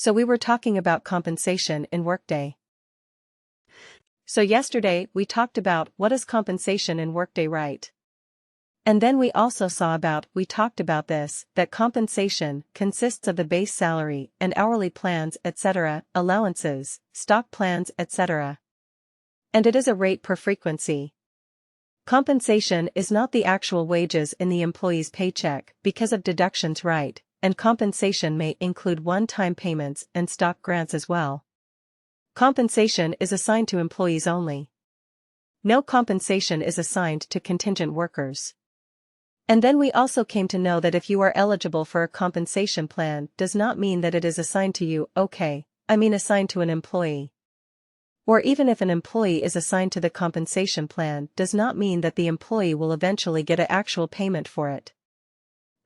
So we were talking about compensation in Workday. So yesterday we talked about what is compensation in Workday, right? And then we talked about this, that compensation consists of the base salary and hourly plans, etc., allowances, stock plans, etc. And it is a rate per frequency. Compensation is not the actual wages in the employee's paycheck because of deductions, right? And compensation may include one-time payments and stock grants as well. Compensation is assigned to employees only. No compensation is assigned to contingent workers. And then we also came to know that if you are eligible for a compensation plan does not mean that it is assigned to you, assigned to an employee. Or even if an employee is assigned to the compensation plan does not mean that the employee will eventually get an actual payment for it.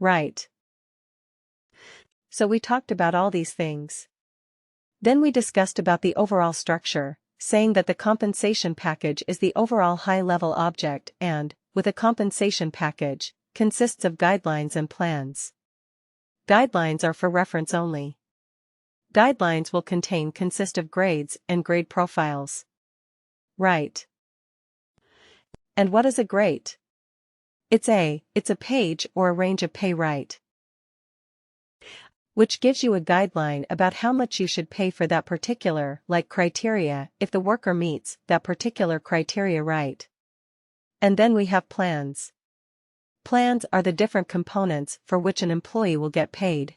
Right. So we talked about all these things. Then we discussed about the overall structure, saying that the compensation package is the overall high-level object and, with a compensation package, consists of guidelines and plans. Guidelines are for reference only. Guidelines will consist of grades and grade profiles. Right. And what is a grade? It's a page or a range of pay, right? Which gives you a guideline about how much you should pay for that particular, criteria, if the worker meets that particular criteria, right? And then we have plans. Plans are the different components for which an employee will get paid.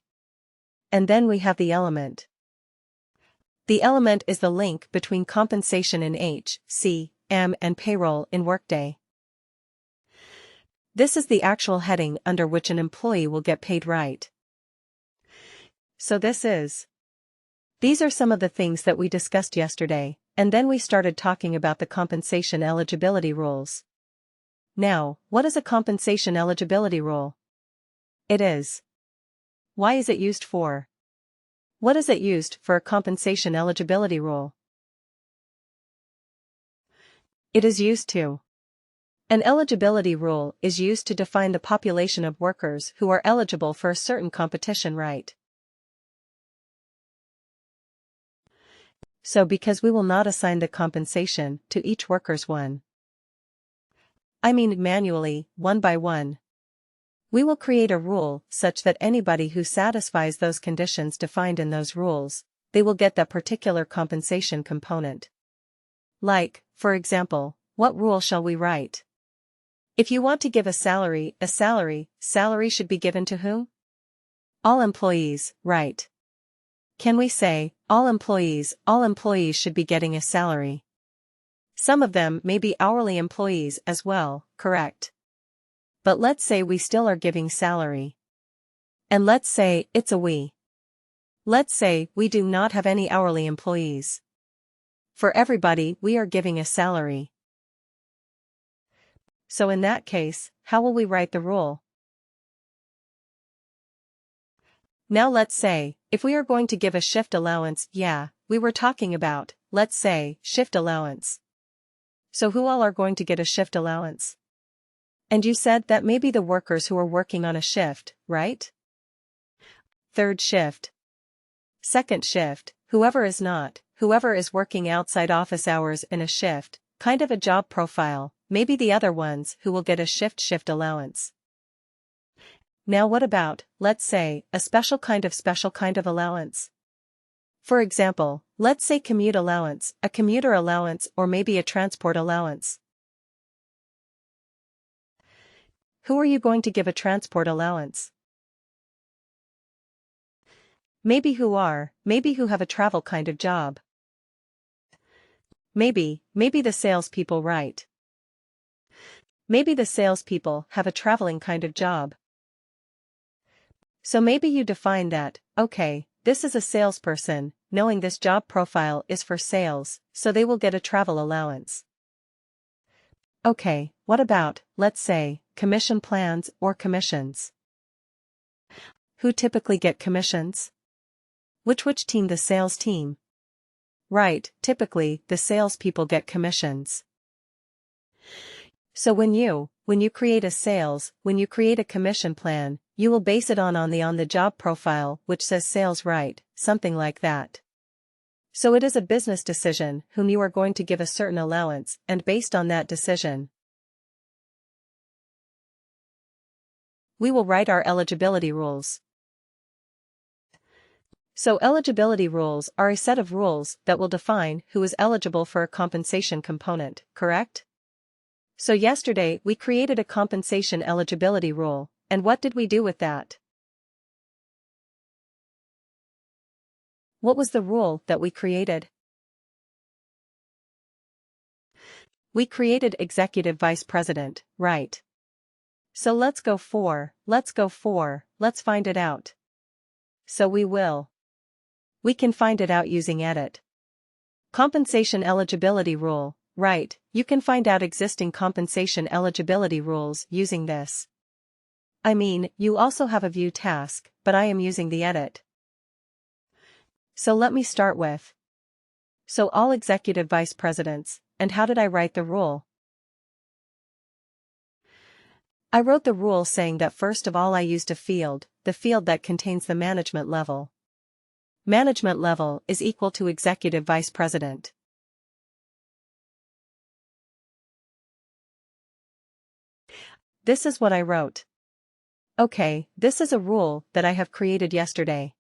And then we have the element. The element is the link between compensation in HCM and payroll in Workday. This is the actual heading under which an employee will get paid, right? So these are some of the things that we discussed yesterday, and then we started talking about the compensation eligibility rules. Now, what is a compensation eligibility rule? It is. Why is it used for? What is it used for a compensation eligibility rule? It is used to. An eligibility rule is used to define the population of workers who are eligible for a certain competition, right? So because we will not assign the compensation to each worker's manually, one by one. We will create a rule such that anybody who satisfies those conditions defined in those rules, they will get that particular compensation component. For example, what rule shall we write? If you want to give a salary should be given to whom? All employees, right? Can we say, all employees should be getting a salary? Some of them may be hourly employees as well, correct? But let's say we still are giving salary. And let's say it's a we. Let's say we do not have any hourly employees. For everybody we are giving a salary. So in that case, how will we write the rule? Now let's say, if we are going to give a shift allowance, we were talking about, let's say, shift allowance. So who all are going to get a shift allowance? And you said that maybe the workers who are working on a shift, right? Third shift. Second shift, whoever is working outside office hours in a shift, kind of a job profile, maybe the other ones who will get a shift allowance. Now what about, let's say, a special kind of allowance? For example, let's say commute allowance, a commuter allowance, or maybe a transport allowance. Who are you going to give a transport allowance? Maybe who have a travel kind of job. Maybe the salespeople, right? Maybe the salespeople have a traveling kind of job. So maybe you define that, this is a salesperson, knowing this job profile is for sales, so they will get a travel allowance. What about, let's say, commission plans or commissions? Who typically get commissions? Which team? The sales team. Right, typically, the salespeople get commissions. So when you create a commission plan, You will base it on the on-the-job profile which says sales right, something like that. So it is a business decision whom you are going to give a certain allowance, and based on that decision, we will write our eligibility rules. So eligibility rules are a set of rules that will define who is eligible for a compensation component, correct? So yesterday we created a compensation eligibility rule, and what did we do with that? What was the rule that we created? We created executive vice president, right? So let's find it out. So we can find it out using edit. Compensation eligibility rule, right? You can find out existing compensation eligibility rules using this. I mean, you also have a view task, but I am using the edit. So let me start with. So all executive vice presidents, and how did I write the rule? I wrote the rule saying that first of all I used a field, the field that contains the management level. Management level is equal to executive vice president. This is what I wrote. Okay, this is a rule that I have created yesterday.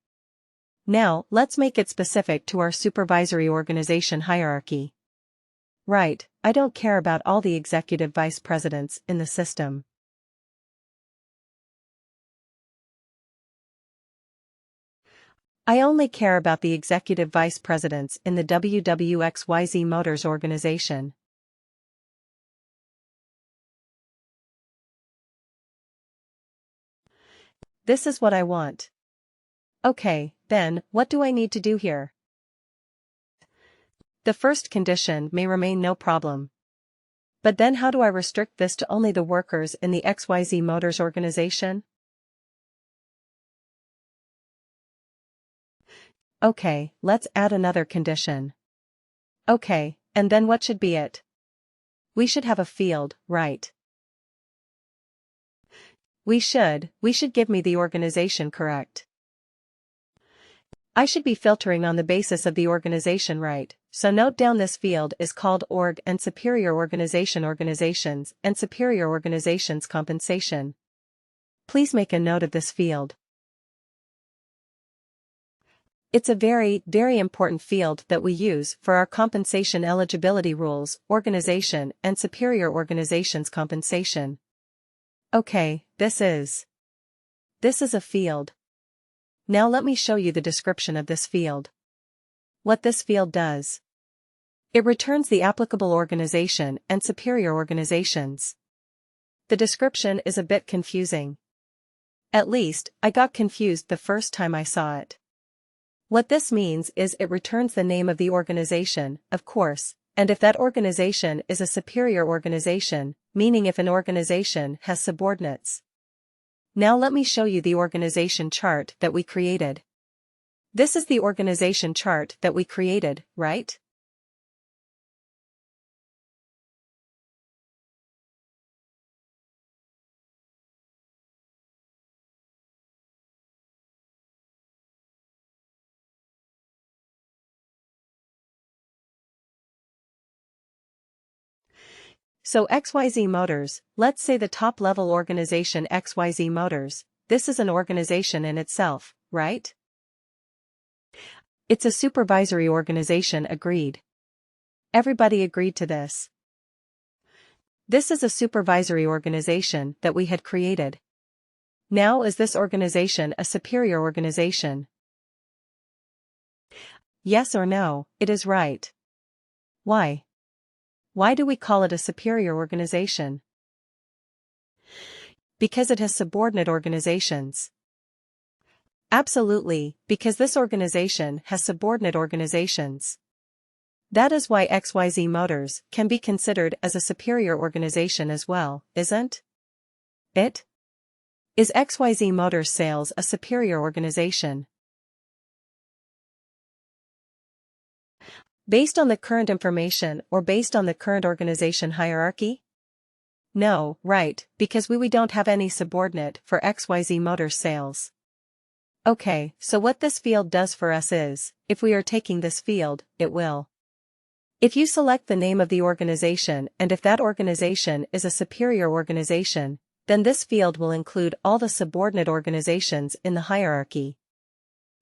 Now, let's make it specific to our supervisory organization hierarchy. Right, I don't care about all the executive vice presidents in the system. I only care about the executive vice presidents in the WWXYZ Motors organization. This is what I want. Okay, then, what do I need to do here? The first condition may remain no problem. But then how do I restrict this to only the workers in the XYZ Motors organization? Okay, let's add another condition. Okay, and then what should be it? We should have a field, right? We should give me the organization, correct? I should be filtering on the basis of the organization, right? So note down this field is called org and superior organizations and superior organizations compensation. Please make a note of this field. It's a very, very important field that we use for our compensation eligibility rules, organization and superior organizations compensation. Okay, this is a field. Now let me show you the description of this field. What this field does. It returns the applicable organization and superior organizations. The description is a bit confusing. At least, I got confused the first time I saw it. What this means is it returns the name of the organization, of course, and if that organization is a superior organization, meaning if an organization has subordinates. Now let me show you the organization chart that we created. This is the organization chart that we created, right? So XYZ Motors, let's say the top-level organization XYZ Motors, this is an organization in itself, right? It's a supervisory organization, agreed. Everybody agreed to this. This is a supervisory organization that we had created. Now is this organization a superior organization? Yes or no, it is right. Why? Why do we call it a superior organization? Because it has subordinate organizations. Absolutely, because this organization has subordinate organizations. That is why XYZ Motors can be considered as a superior organization as well, isn't it? Is XYZ Motors Sales a superior organization? Based on the current information or based on the current organization hierarchy? No, right, because we don't have any subordinate for XYZ Motors sales. Okay, so what this field does for us is, if we are taking this field, it will. If you select the name of the organization and if that organization is a superior organization, then this field will include all the subordinate organizations in the hierarchy.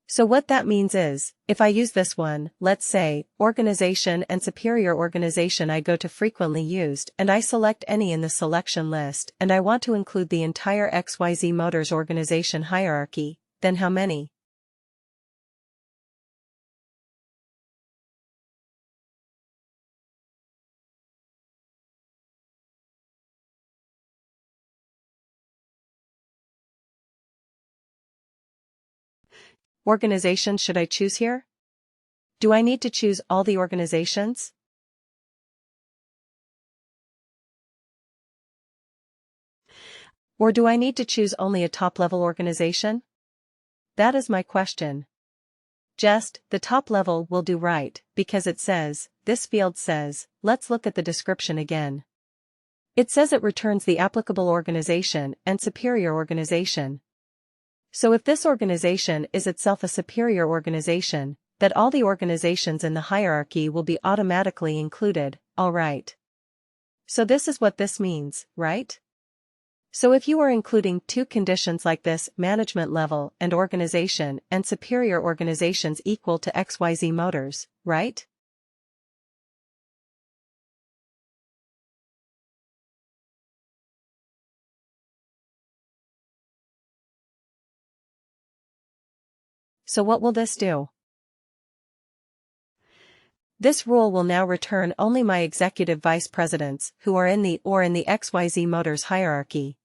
So what that means is, if I use this one, let's say, organization and superior organization, I go to frequently used and I select any in the selection list and I want to include the entire XYZ Motors organization hierarchy, then how many? Organization should I choose here? Do I need to choose all the organizations? Or do I need to choose only a top-level organization? That is my question. Just, the top level will do, right, because it says, this field says, let's look at the description again. It says it returns the applicable organization and superior organization. So if this organization is itself a superior organization, that all the organizations in the hierarchy will be automatically included, alright. So this is what this means, right? So if you are including two conditions like this, management level and organization and superior organizations equal to XYZ Motors, right? So what will this do? This rule will now return only my executive vice presidents who are in the XYZ Motors hierarchy.